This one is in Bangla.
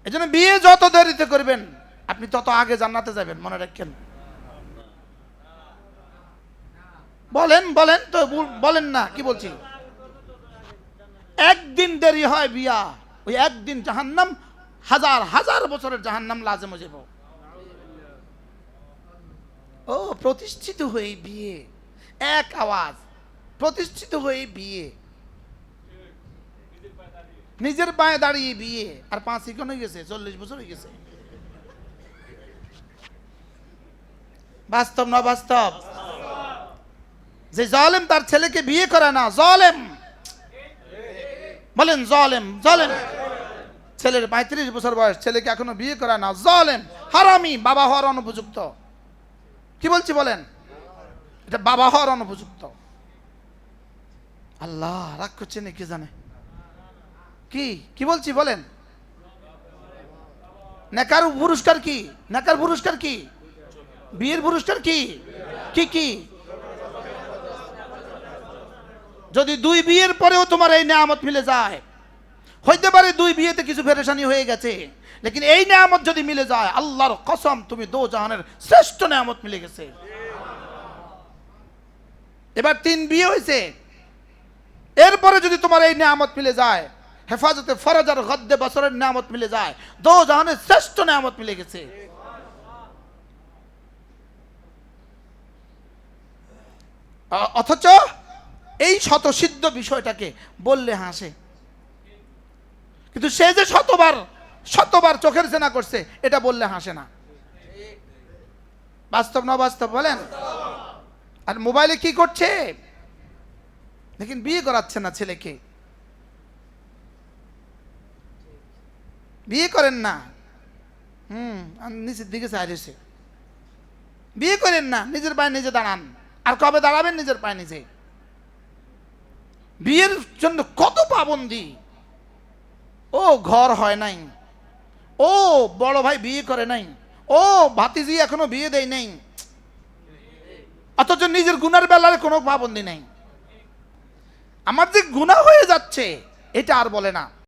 এজন্য বিয়ে যত দেরিতে করবেন আপনি তত আগে জান্নাতে যাবেন, মনে রাখেন। বলেন বলেন তো, বলেন না, কি বলছি? একদিন দেরি হয় বিয়া, ওই একদিন জাহান্নাম, হাজার হাজার বছরের জাহান্নাম লাজেম হয়ে যাব। ও প্রতিষ্ঠিত হয়ে বিয়ে, এক আওয়াজ, প্রতিষ্ঠিত হয়ে বিয়ে, নিজের পায়ে দাঁড়িয়ে বিয়ে, আর 5 ইকন হয়ে গেছে, 40 বছর হয়ে গেছে। বাস্তব না বাস্তব? যে জালেম তার ছেলেকে বিয়ে করে না, জালেম, বলেন জালেম, জালেম। ছেলের 35 বছর বয়স, ছেলেকে এখনো বিয়ে করে না, জালেম, হারামি, বাবা হওয়ার অনুপযুক্ত। কি বলছি বলেন? এটা বাবা হওয়ার অনুপযুক্ত। আল্লাহ রাগ করছে না, কে জানে কি কি বলছি বলেন? নেকার পুরস্কার কি? নেকার পুরস্কার কি? বিয়ের পুরস্কার কি? কি কি? যদি 2 বিয়ের পরেও তোমার এই নেয়ামত মিলে যায়, হইতে পারে 2 বিয়েতে কিছু পেরেশানি হয়ে গেছে, লেকিন এই নেয়ামত যদি মিলে যায়, আল্লাহর কসম তুমি দো জাহানের শ্রেষ্ঠ নেয়ামত মিলে গেছে। এবার 3 বিয়ে হয়েছে, এরপরে যদি তোমার এই নেয়ামত মিলে যায়, হেফাজতে ফরজ আর গদ্দে বছরের নেয়ামত মিলে যায়, দো জাহানের শ্রেষ্ঠ নেয়ামত মিলে গেছে। অথচ এই শতসিদ্ধ বিষয়টাকে বললে হাসে, কিন্তু সে যে শতবার শতবার চোখের জেনা করছে এটা বললে হাসে না। বাস্তব না বাস্তব বলেন? আর মোবাইলে কি করছে, লেকিন বিয়ে করাচ্ছে না ছেলেকে। বিয়ে করেন না, নিচের দিকে চাইছে, বিয়ে করেন না, নিজের পায়ে নিজে দাঁড়ান। আর কবে দাঁড়াবেন নিজের পায়ে নিজে? বিয়ের জন্য কত পাবন্দি। ও ঘর হয় নাই, ও বড় ভাই বিয়ে করে নাই, ও ভাতিজি এখনো বিয়ে দেয় নাই, অথচ নিজের গুনার বেলায় কোনো পাবন্দি নেই। আমার যে গুনাহ হয়ে যাচ্ছে এটা আর বলে না।